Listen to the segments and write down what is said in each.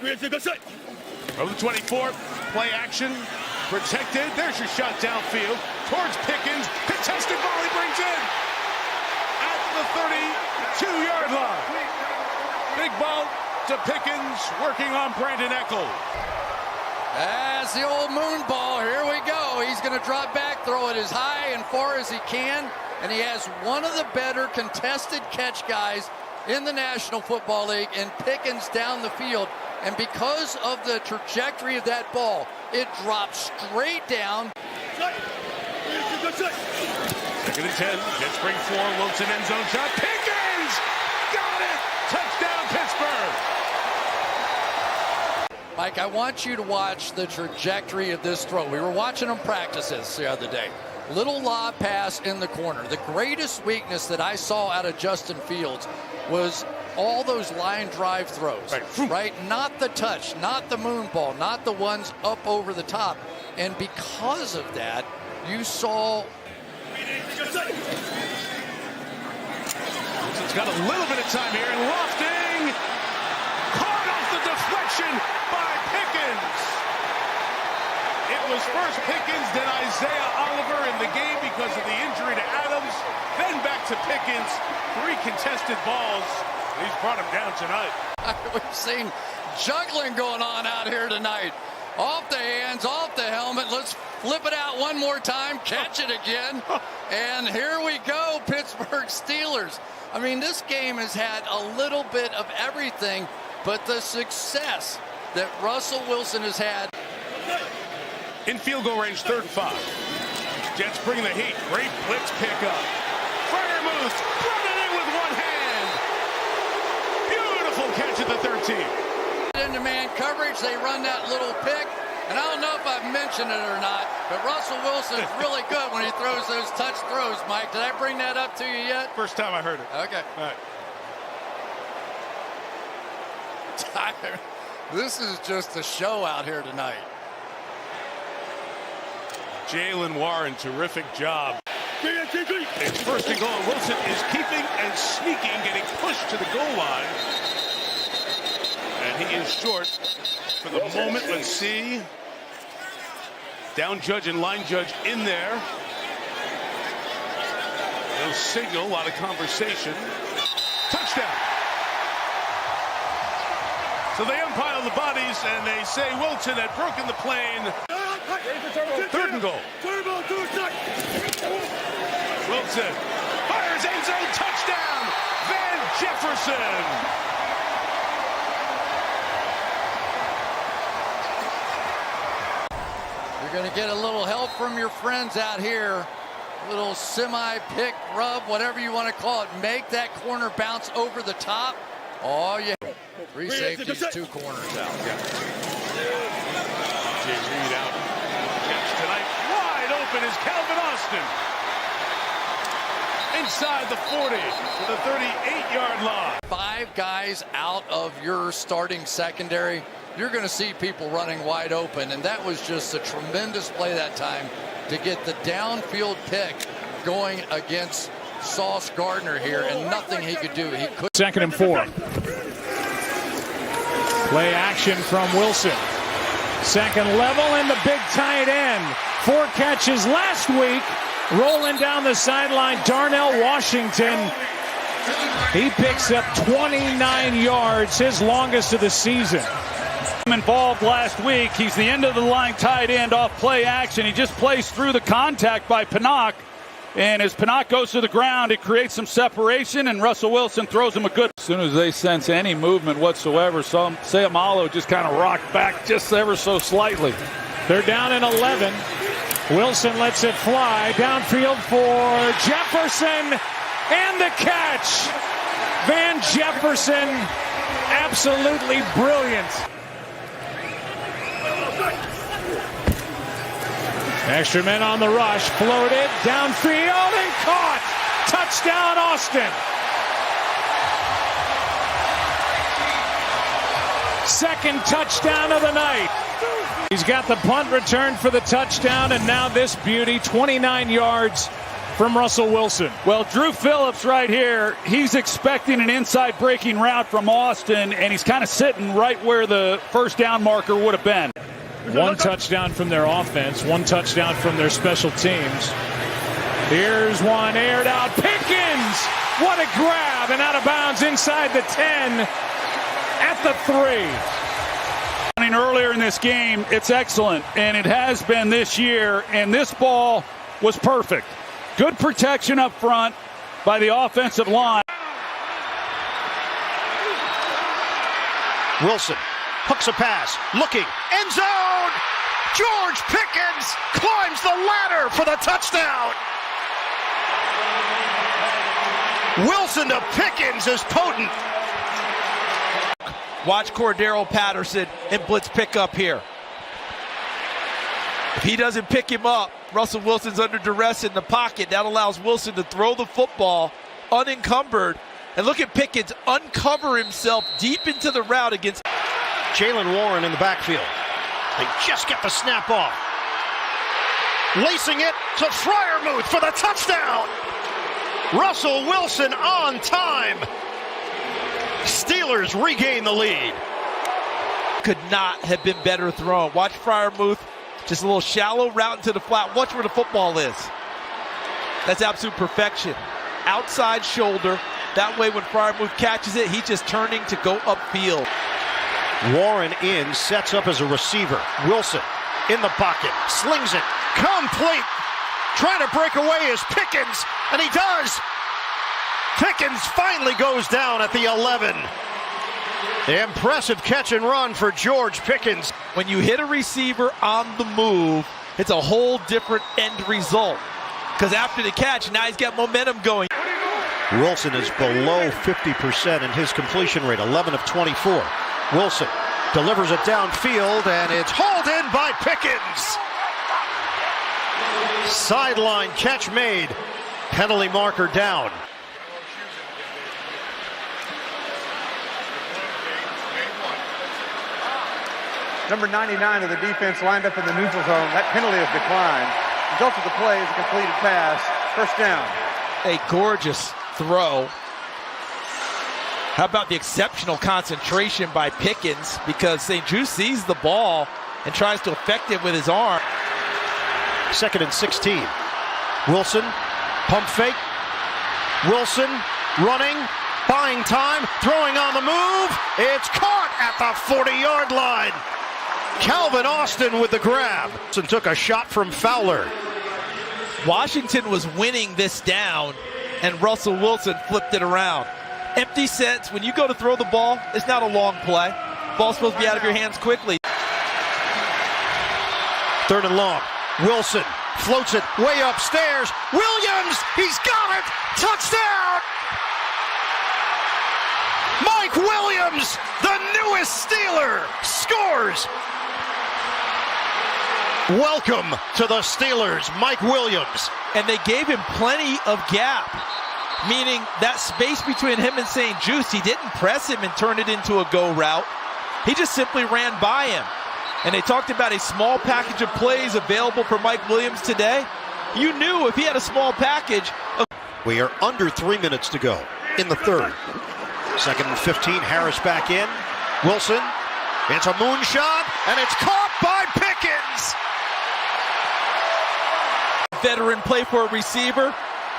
From the 24, play action, protected. There's your shot downfield towards Pickens. Contested volley brings in at the 32-yard line. Big ball to Pickens, working on Brandon Eckel. As the old moon ball, here we go. He's going to drop back, throw it as high and far as he can, and he has one of the better contested catch guys in the National Football League, and Pickens down the field. And because of the trajectory of that ball, it drops straight down. Second and 10, Jets bring 4, Wilson end zone shot. Pickens! Got it! Touchdown, Pittsburgh! Mike, I want you to watch the trajectory of this throw. We were watching them practice this the other day. Little lob pass in the corner. The greatest weakness that I saw out of Justin Fields was all those line drive throws, right? Not the touch, not the moon ball, not the ones up over the top. And because of that, you saw... It's got a little bit of time here, and lofting, caught off the deflection by Pickens. It was first Pickens, then Isaiah Oliver in the game because of the injury to Adams, then back to Pickens. 3 contested balls. He's brought him down tonight. We've seen juggling going on out here tonight. Off the hands, off the helmet. Let's flip it out one more time, catch it again. And here we go, Pittsburgh Steelers. I mean, this game has had a little bit of everything, but the success that Russell Wilson has had. In field goal range, 3rd and 5. Jets bring the heat. Great blitz pickup. Fire moves, brought it in with one hand. Beautiful catch at the 13. Into man coverage, they run that little pick. And I don't know if I've mentioned it or not, but Russell Wilson is really good when he throws those touch throws, Mike. Did I bring that up to you yet? First time I heard it. Okay. All right. This is just a show out here tonight. Jalen Warren, terrific job. It's 1st and goal. Wilson is keeping and sneaking, getting pushed to the goal line. And he is short for the moment. Let's see. Down judge and line judge in there. No signal, a lot of conversation. Touchdown. So they umpire the bodies and they say Wilson had broken the plane. 3rd and goal. Wilson fires end zone, touchdown. Van Jefferson. You're going to get a little help from your friends out here. A little semi-pick, rub, whatever you want to call it. Make that corner bounce over the top. Oh, yeah. 3 safeties, 2 corners out. Yeah. Jay Reed out. Catch tonight. Wide open is Calvin Austin. Inside the 40 to the 38-yard line. 5 guys out of your starting secondary. You're going to see people running wide open, and that was just a tremendous play that time to get the downfield pick going against Sauce Gardner here, and nothing he could do. He could. 2nd and 4. Play action from Wilson. 2nd level, and the big tight end. 4 catches last week. Rolling down the sideline, Darnell Washington. He picks up 29 yards, his longest of the season. Involved last week. He's the end of the line tight end off play action. He just plays through the contact by Pinnock. And as Pinnock goes to the ground, it creates some separation, and Russell Wilson throws him a good. As soon as they sense any movement whatsoever, Sayamalo just kind of rocked back just ever so slightly. They're down in 11. Wilson lets it fly. Downfield for Jefferson, and the catch. Van Jefferson, absolutely brilliant. Extra men on the rush, floated, downfield, and caught. Touchdown, Austin. 2nd touchdown of the night. He's got the punt return for the touchdown, and now this beauty, 29 yards from Russell Wilson. Well, Drew Phillips right here, he's expecting an inside breaking route from Austin, and he's kind of sitting right where the first down marker would have been. One touchdown from their offense, one touchdown from their special teams. Here's one aired out. Pickens! What a grab, and out of bounds inside the 10 at the 3. Earlier in this game, it's excellent, and it has been this year, and this ball was perfect. Good protection up front by the offensive line. Wilson hooks a pass, looking, end zone! George Pickens climbs the ladder for the touchdown! Wilson to Pickens is potent. Watch Cordero Patterson and blitz pickup here. If he doesn't pick him up, Russell Wilson's under duress in the pocket. That allows Wilson to throw the football unencumbered. And look at Pickens uncover himself deep into the route against Jaylen Warren in the backfield. They just get the snap off. Lacing it to Freiermuth for the touchdown. Russell Wilson on time. Steelers regain the lead. Could not have been better thrown. Watch Freiermuth, just a little shallow route into the flat. Watch where the football is. That's absolute perfection. Outside shoulder. That way when Freiermuth catches it, he's just turning to go upfield. Warren in, sets up as a receiver. Wilson in the pocket, slings it, complete. Trying to break away is Pickens, and he does. Pickens finally goes down at the 11. The impressive catch and run for George Pickens. When you hit a receiver on the move, it's a whole different end result. Because after the catch, now he's got momentum going. Wilson is below 50% in his completion rate, 11 of 24. Wilson delivers it downfield, and it's hauled in by Pickens. Sideline catch made. Penalty marker down. Number 99 of the defense lined up in the neutral zone. That penalty has declined. Result of the play is a completed pass. First down. A gorgeous throw. How about the exceptional concentration by Pickens, because St. Jude sees the ball and tries to affect it with his arm. 2nd and 16. Wilson, pump fake. Wilson running, buying time, throwing on the move. It's caught at the 40-yard line. Calvin Austin with the grab. And took a shot from Fowler. Washington was winning this down, and Russell Wilson flipped it around. Empty sets. When you go to throw the ball, it's not a long play. Ball's supposed to be out of your hands quickly. 3rd and long. Wilson floats it way upstairs. Williams, he's got it. Touchdown. Mike Williams, the newest Steeler, scores. Welcome to the Steelers, Mike Williams. And they gave him plenty of gap, meaning that space between him and St. Juice, he didn't press him and turn it into a go route. He just simply ran by him. And they talked about a small package of plays available for Mike Williams today. You knew if he had a small package. We are under 3 minutes to go in the 3rd. 2nd and 15, Harris back in. Wilson, it's a moonshot, and it's caught by Pickens. Veteran play for a receiver.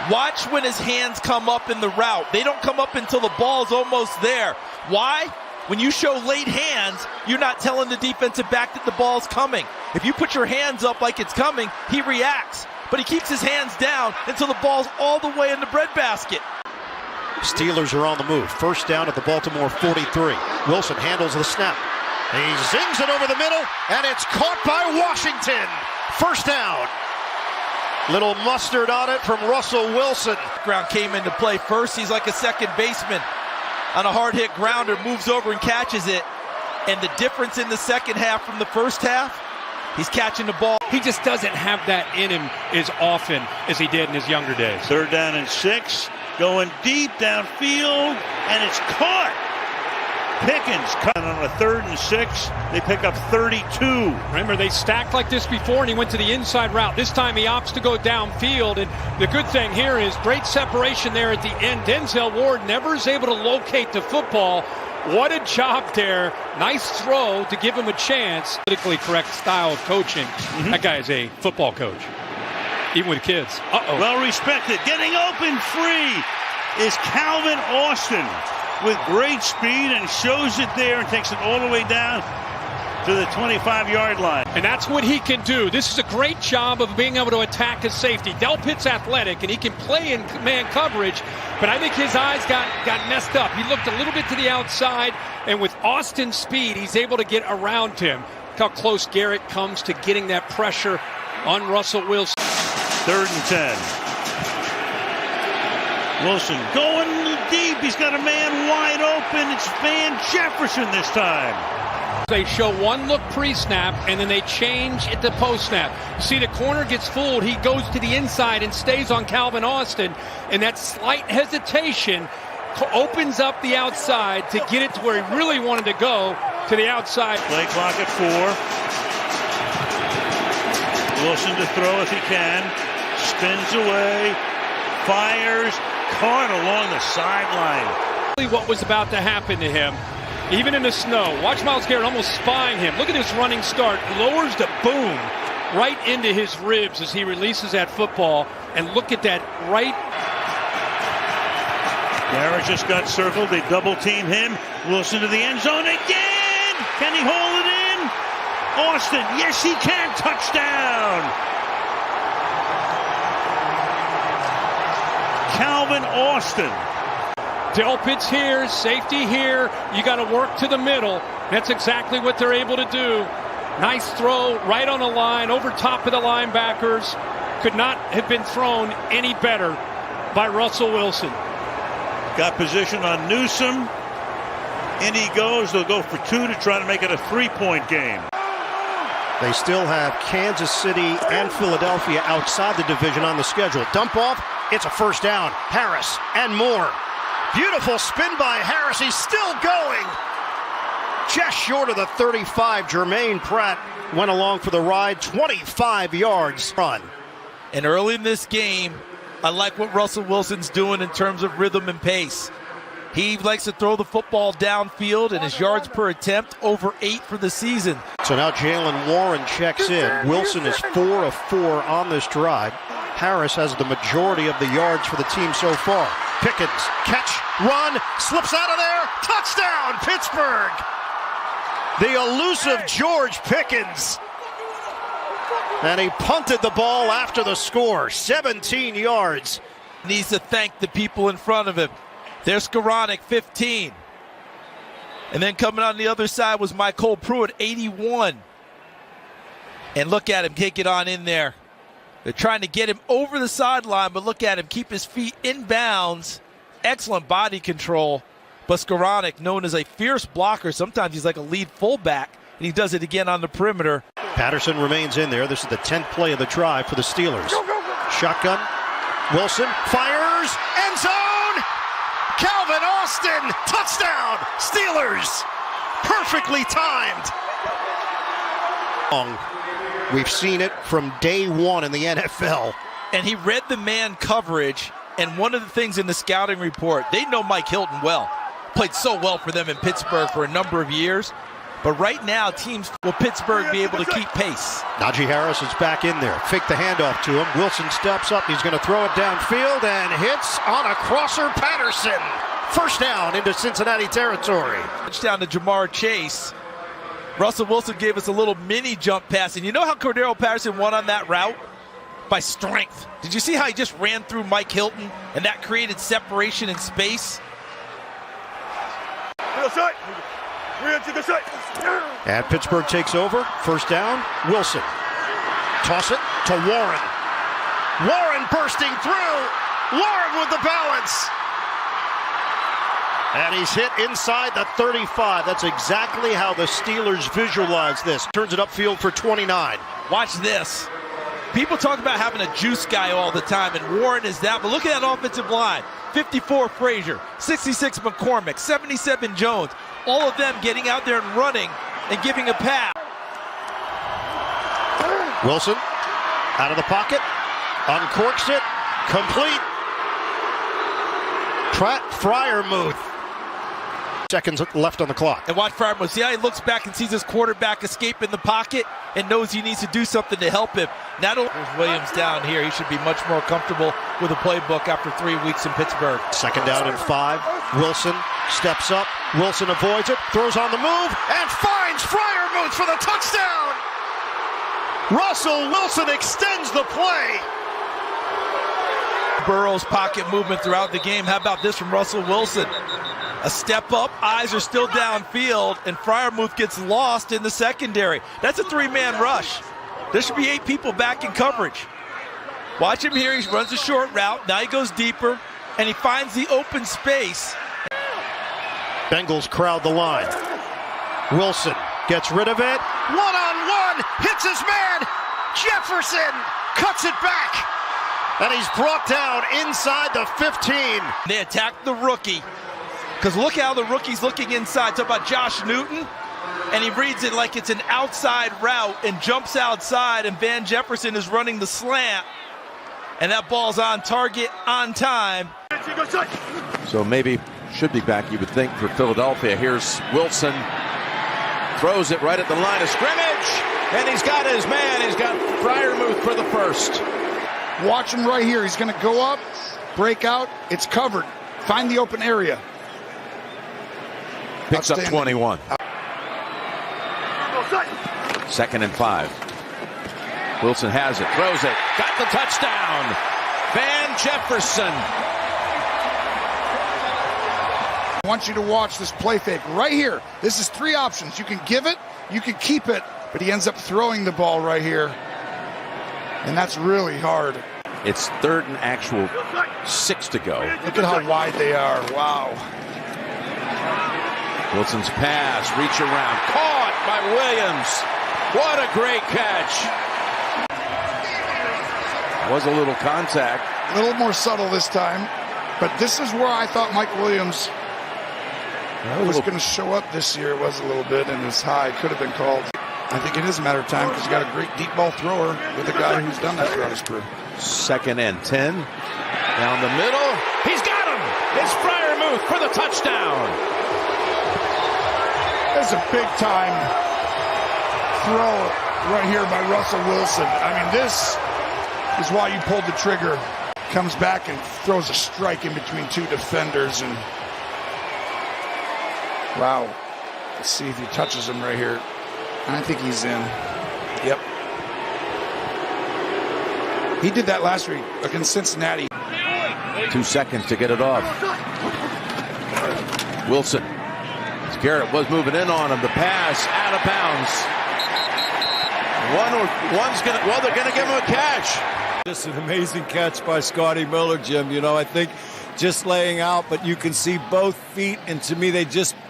Watch when his hands come up in the route. They don't come up until the ball's almost there. Why? When you show late hands, you're not telling the defensive back that the ball's coming. If you put your hands up like it's coming, he reacts. But he keeps his hands down until the ball's all the way in the breadbasket. Steelers are on the move. First down at the Baltimore 43. Wilson handles the snap. He zings it over the middle, and it's caught by Washington. First down. Little mustard on it from Russell Wilson. Ground came into play first. He's like a second baseman on a hard hit grounder, moves over and catches it. And the difference in the second half from the first half, he's catching the ball. He just doesn't have that in him as often as he did in his younger days. 3rd down and 6, going deep downfield, and it's caught Pickens cut on a 3rd and 6. They pick up 32. Remember, they stacked like this before, and he went to the inside route. This time he opts to go downfield, and the good thing here is great separation there at the end. Denzel Ward never is able to locate the football. What a job there. Nice throw to give him a chance. Politically correct style of coaching. That guy is a football coach, even with kids. Well respected. Getting open free is Calvin Austin with great speed and shows it there and takes it all the way down to the 25-yard line. And that's what he can do. This is a great job of being able to attack his safety. Delpit's athletic, and he can play in man coverage, but I think his eyes got messed up. He looked a little bit to the outside, and with Austin's speed, he's able to get around him. Look how close Garrett comes to getting that pressure on Russell Wilson. 3rd and 10. Wilson going deep. He's got a man wide open. It's Van Jefferson this time. They show one look pre-snap, and then they change at the post-snap. You see the corner gets fooled. He goes to the inside and stays on Calvin Austin, and that slight hesitation opens up the outside to get it to where he really wanted to go, to the outside. Play clock at 4. Wilson to throw if he can. Spins away. Fires. Caught along the sideline. What was about to happen to him, even in the snow. Watch Myles Garrett almost spying him. Look at this running start. Lowers the boom right into his ribs as he releases that football. And look at that right. Garrett just got circled. They double team him. Wilson to the end zone again. Can he hold it in? Austin. Yes, he can. Touchdown. Calvin Austin. Delpit's here, safety here. You got to work to the middle. That's exactly what they're able to do. Nice throw right on the line, over top of the linebackers. Could not have been thrown any better by Russell Wilson. Got position on Newsome. In he goes. They'll go for 2 to try to make it a 3-point game. They still have Kansas City and Philadelphia outside the division on the schedule. Dump off. It's a first down. Harris and more. Beautiful spin by Harris. He's still going. Just short of the 35. Jermaine Pratt went along for the ride. 25 yards run. And early in this game, I like what Russell Wilson's doing in terms of rhythm and pace. He likes to throw the football downfield, and his yards per attempt over 8 for the season. So now Jalen Warren checks in. Wilson is 4 of 4 on this drive. Harris has the majority of the yards for the team so far. Pickens, catch, run, slips out of there. Touchdown, Pittsburgh. The elusive George Pickens. And he punted the ball after the score. 17 yards. Needs to thank the people in front of him. There's Skoranek, 15. And then coming on the other side was Michael Pruitt, 81. And look at him, can't get on in there. They're trying to get him over the sideline, but look at him, keep his feet in bounds. Excellent body control. But Skoranek, known as a fierce blocker, sometimes he's like a lead fullback, and he does it again on the perimeter. Patterson remains in there. This is the 10th play of the drive for the Steelers. Shotgun. Wilson fires. End zone. Calvin Austin. Touchdown. Steelers. Perfectly timed. We've seen it from day one in the NFL. And he read the man coverage, and one of the things in the scouting report, they know Mike Hilton well. Played so well for them in Pittsburgh for a number of years. But right now, teams will Pittsburgh be able to keep pace. Najee Harris is back in there. Fake the handoff to him. Wilson steps up. He's going to throw it downfield and hits on a crosser. Patterson. First down into Cincinnati territory. Touchdown to Jamar Chase. Russell Wilson gave us a little mini jump pass. And you know how Cordero Patterson won on that route? By strength. Did you see how he just ran through Mike Hilton and that created separation in space? And Pittsburgh takes over. First down. Wilson. Toss it to Warren. Warren bursting through. Warren with the balance. And he's hit inside the 35. That's exactly how the Steelers visualize this. Turns it upfield for 29. Watch this. People talk about having a juice guy all the time, and Warren is that. But look at that offensive line. 54 Frazier, 66 McCormick, 77 Jones. all of them getting out there and running and giving a pass. Wilson out of the pocket, uncorks it, complete. Freiermuth. Seconds left on the clock. And watch Freiermuth. See how he looks back and sees his quarterback escape in the pocket and knows he needs to do something to help him. Not only there's Williams down here, he should be much more comfortable with a playbook after 3 weeks in Pittsburgh. Second down and 5. Wilson steps up. Wilson avoids it, throws on the move, and finds Freiermuth for the touchdown. Russell Wilson extends the play. Burrow's pocket movement throughout the game. How about this from Russell Wilson? A step up, eyes are still downfield, and Freiermuth gets lost in the secondary. That's a 3-man rush. There should be 8 people back in coverage. Watch him here. He runs a short route. Now he goes deeper, and he finds the open space. Bengals crowd the line. Wilson gets rid of it. One-on-one, hits his man. Jefferson cuts it back. And he's brought down inside the 15. They attack the rookie. Because look how the rookie's looking inside. Talk about Josh Newton. And he reads it like it's an outside route and jumps outside. And Van Jefferson is running the slant. And that ball's on target, on time. So maybe should be back, you would think, for Philadelphia. Here's Wilson. Throws it right at the line of scrimmage. And he's got his man. He's got Freiermuth for the first. Watch him right here. He's going to go up, break out. It's covered. Find the open area. Picks up 21. Second and 5. Wilson has it, throws it, got the touchdown. Van Jefferson. I want you to watch this play fake right here. This is 3 options. You can give it, you can keep it, but he ends up throwing the ball right here. And that's really hard. It's 3rd and actual 6 to go. Look at how wide they are. Wow. Wilson's pass, reach around, caught by Williams. What a great catch. Was a little contact. A little more subtle this time. But this is where I thought Mike Williams was going to show up this year. It was a little bit, and his high could have been called. I think it is a matter of time because you got a great deep ball thrower with a guy who's done that throughout his career. 2nd and 10. Down the middle. He's got him. It's Freiermuth for the touchdown. That's a big-time throw right here by Russell Wilson. I mean, this is why you pulled the trigger. Comes back and throws a strike in between 2 defenders. And wow. Let's see if he touches him right here. I think he's in. Yep. He did that last week against Cincinnati. 2 seconds to get it off. Wilson. Garrett was moving in on him. The pass out of bounds. They're gonna give him a catch. Just an amazing catch by Scotty Miller, Jim. You know, I think just laying out, but you can see both feet, and to me, they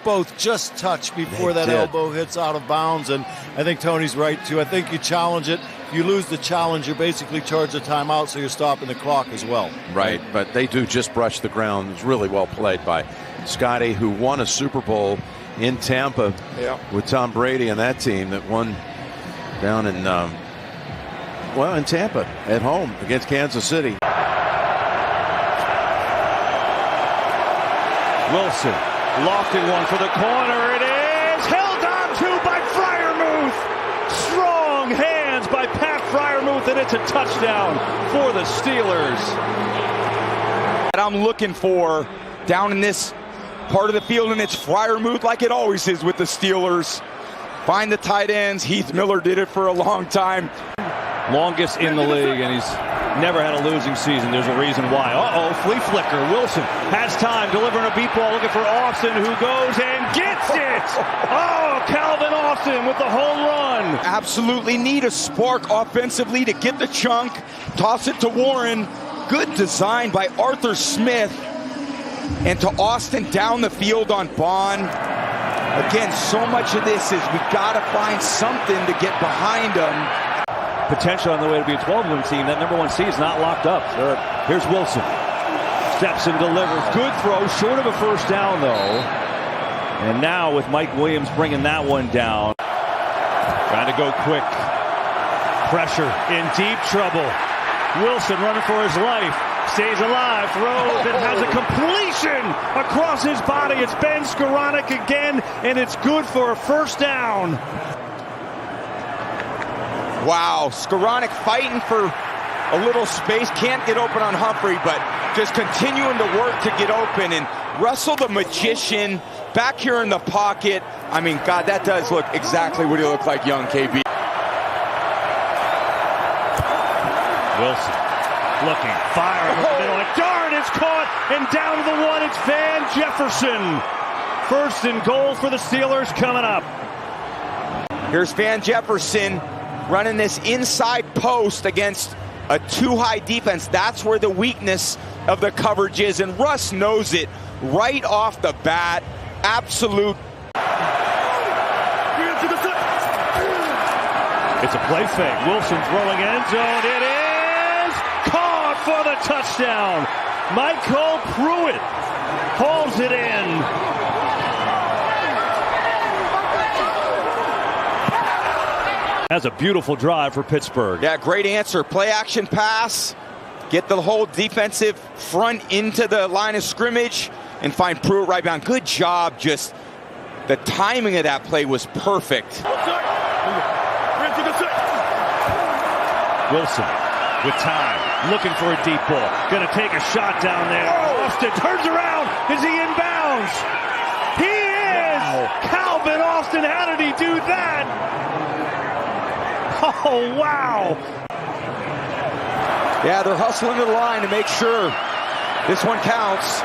both touch before that elbow hits out of bounds. And I think Tony's right too. I think you challenge it. If you lose the challenge, you basically charge a timeout, so you're stopping the clock as well. Right, but they do just brush the ground. It's really well played by Scotty, who won a Super Bowl in Tampa with Tom Brady and that team that won down in in Tampa at home against Kansas City. Wilson, lofted one for the corner. It is held on to by Freiermuth. Strong hands by Pat Freiermuth, and it's a touchdown for the Steelers. I'm looking for down in this part of the field, and it's Freiermuth like it always is with the Steelers. Find the tight ends. Heath Miller did it for a long time. Longest in the league, and he's never had a losing season. There's a reason why. Flea flicker. Wilson has time, delivering a beat ball, looking for Austin, who goes and gets it. Calvin Austin with the home run. Absolutely need a spark offensively to get the chunk. Toss it to Warren. Good design by Arthur Smith. And to Austin down the field on Bond. Again, so much of this is we got to find something to get behind them. Potential on the way to be a 12-win team. That number 1 seed is not locked up. Here's Wilson. Steps and delivers. Good throw. Short of a first down, though. And now with Mike Williams bringing that one down. Trying to go quick. Pressure in deep trouble. Wilson running for his life. Stays alive, throws, and has a completion across his body. It's Ben Skoranek again, and it's good for a first down. Wow, Skoranek fighting for a little space. Can't get open on Humphrey, but just continuing to work to get open. And Russell the magician back here in the pocket. I mean, God, that does look exactly what he looked like young KB. Wilson looking, fire in the middle, and darn, it's caught, and down to the one, it's Van Jefferson. First and goal for the Steelers coming up. Here's Van Jefferson running this inside post against a too-high defense. That's where the weakness of the coverage is, and Russ knows it right off the bat. Absolute. It's a play fake. Wilson throwing end zone. It is caught for the touchdown. Michael Pruitt hauls it in. That's a beautiful drive for Pittsburgh. Yeah, great answer. Play action pass. Get the whole defensive front into the line of scrimmage and find Pruitt right behind. Good job. Just the timing of that play was perfect. Wilson with time, looking for a deep ball. Going to take a shot down there. Austin turns around. Is he inbounds? He is! Wow. Calvin Austin, how did he do that? Oh, wow. Yeah, they're hustling to the line to make sure this one counts.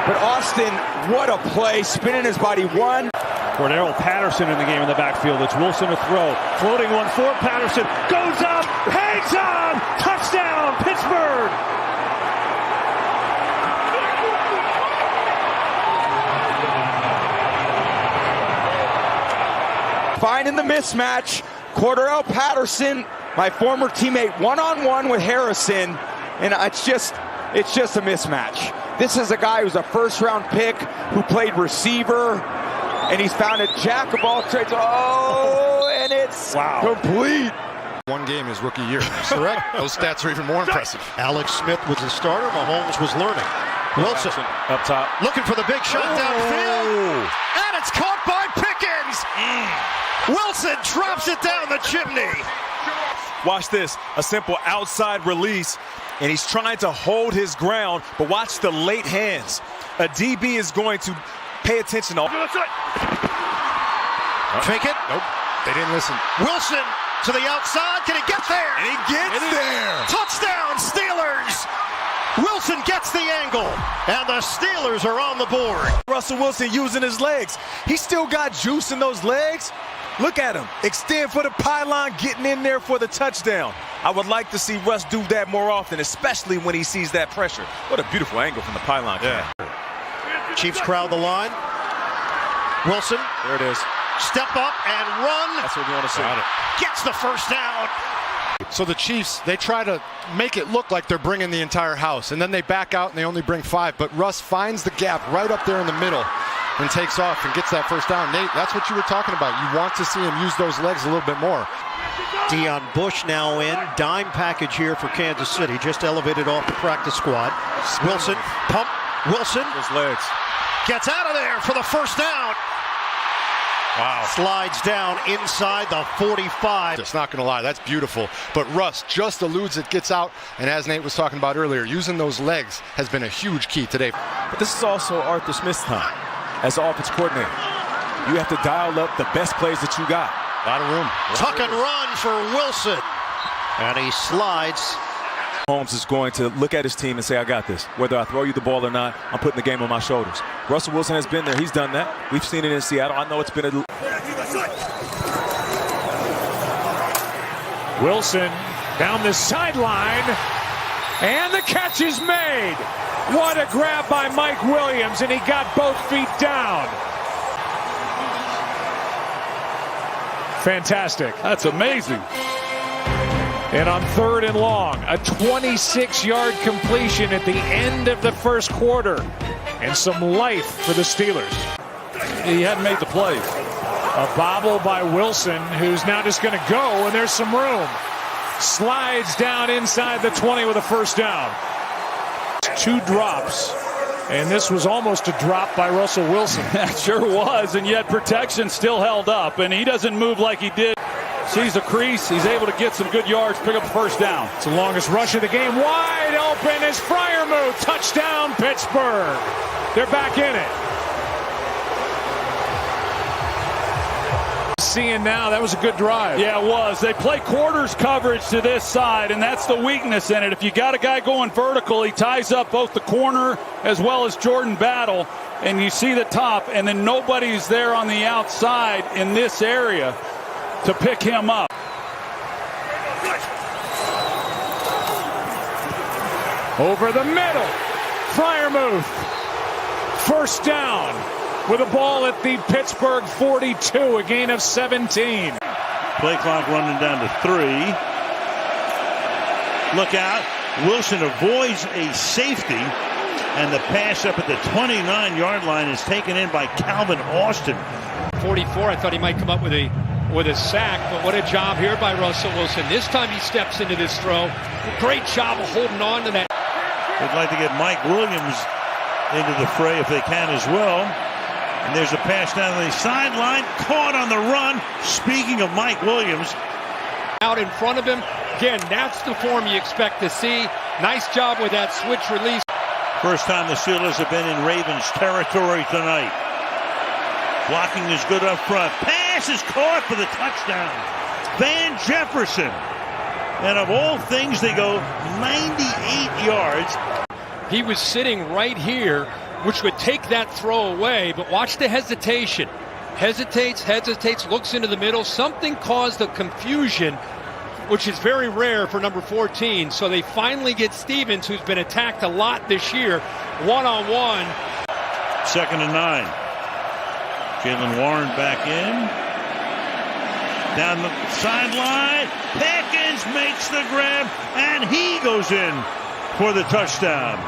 But Austin, what a play, spinning his body. One. Cordero Patterson in the game in the backfield. It's Wilson to throw. Floating one for Patterson. Goes up, hangs on. Touchdown, Pittsburgh. Finding the mismatch. Cordero Patterson, my former teammate, one-on-one with Harrison, and it's just a mismatch. This is a guy who's a first-round pick who played receiver, and he's found a jack of all trades. Oh, and it's complete. One game his rookie year. Correct. Those stats are even more impressive. Alex Smith was the starter. Mahomes was learning. Wilson up top, looking for the big shot downfield, and it's caught by Pickens. Wilson drops it down the chimney. Watch this, a simple outside release, and he's trying to hold his ground, but watch the late hands. A DB is going to pay attention to. Fake it. Nope, they didn't listen. Wilson to the outside. Can he get there? And he gets there. Touchdown, Steelers. Wilson gets the angle, and the Steelers are on the board. Russell Wilson using his legs. He still got juice in those legs. Look at him. Extend for the pylon, getting in there for the touchdown. I would like to see Russ do that more often, especially when he sees that pressure. What a beautiful angle from the pylon. Yeah. Chiefs crowd the line. Wilson. There it is. Step up and run. That's what we want to see. Gets the first down. So the Chiefs, they try to make it look like they're bringing the entire house, and then they back out and they only bring 5. But Russ finds the gap right up there in the middle and takes off and gets that first down. Nate, that's what you were talking about. You want to see him use those legs a little bit more. Deion Bush now in. Dime package here for Kansas City. Just elevated off the practice squad. Wilson, pump. Wilson. His legs. Gets out of there for the first down. Wow. Slides down inside the 45. Just not going to lie, that's beautiful. But Russ just eludes it, gets out, and as Nate was talking about earlier, using those legs has been a huge key today. But this is also Arthur Smith's time as the offense coordinator. You have to dial up the best plays that you got. A lot of room. Tuck and run for Wilson. And he slides. Holmes is going to look at his team and say, I got this. Whether I throw you the ball or not, I'm putting the game on my shoulders. Russell Wilson has been there. He's done that. We've seen it in Seattle. I know it's been a... Wilson down the sideline, and the catch is made. What a grab by Mike Williams, and he got both feet down. Fantastic. That's amazing. And on 3rd and long, a 26-yard completion at the end of the first quarter. And some life for the Steelers. he hadn't made the plays. A bobble by Wilson, who's now just going to go, and there's some room. Slides down inside the 20 with a first down. 2 drops, and this was almost a drop by Russell Wilson. That sure was, and yet protection still held up, and he doesn't move like he did. Sees the crease, he's able to get some good yards, pick up the first down. It's the longest rush of the game. Wide open is Freiermuth. Touchdown, Pittsburgh. They're back in it. Seeing now, that was a good drive. Yeah, it was. They play quarters coverage to this side, and that's the weakness in it. If you got a guy going vertical, he ties up both the corner as well as Jordan Battle, and you see the top, and then nobody's there on the outside in this area to pick him up. Over the middle, Freiermuth. First down with a ball at the Pittsburgh 42, a gain of 17. Play clock running down to 3. Look out. Wilson avoids a safety, and the pass up at the 29-yard line is taken in by Calvin Austin. 44, I thought he might come up with a sack, but what a job here by Russell Wilson. This time he steps into this throw. Great job of holding on to that. They'd like to get Mike Williams into the fray if they can as well. And there's a pass down the sideline, caught on the run. Speaking of Mike Williams. Out in front of him. Again, that's the form you expect to see. Nice job with that switch release. First time the Steelers have been in Ravens territory tonight. Blocking is good up front. Pass is caught for the touchdown. Van Jefferson. And of all things, they go 98 yards. He was sitting right here, which would take that throw away, but watch the hesitation. Hesitates, looks into the middle. Something caused a confusion, which is very rare for number 14. So they finally get Stevens, who's been attacked a lot this year, one-on-one. 2nd and 9. Jalen Warren back in. Down the sideline. Pickens makes the grab, and he goes in for the touchdown.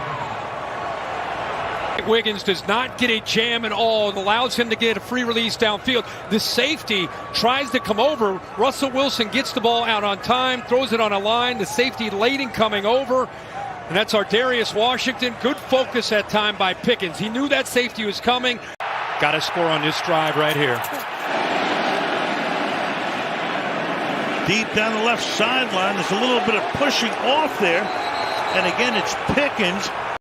Wiggins does not get a jam at all. It allows him to get a free release downfield. The safety tries to come over. Russell Wilson gets the ball out on time, throws it on a line. The safety Layden coming over. And that's our Darius Washington. Good focus that time by Pickens. He knew that safety was coming. Got to score on this drive right here. Deep down the left sideline. There's a little bit of pushing off there. And again, it's Pickens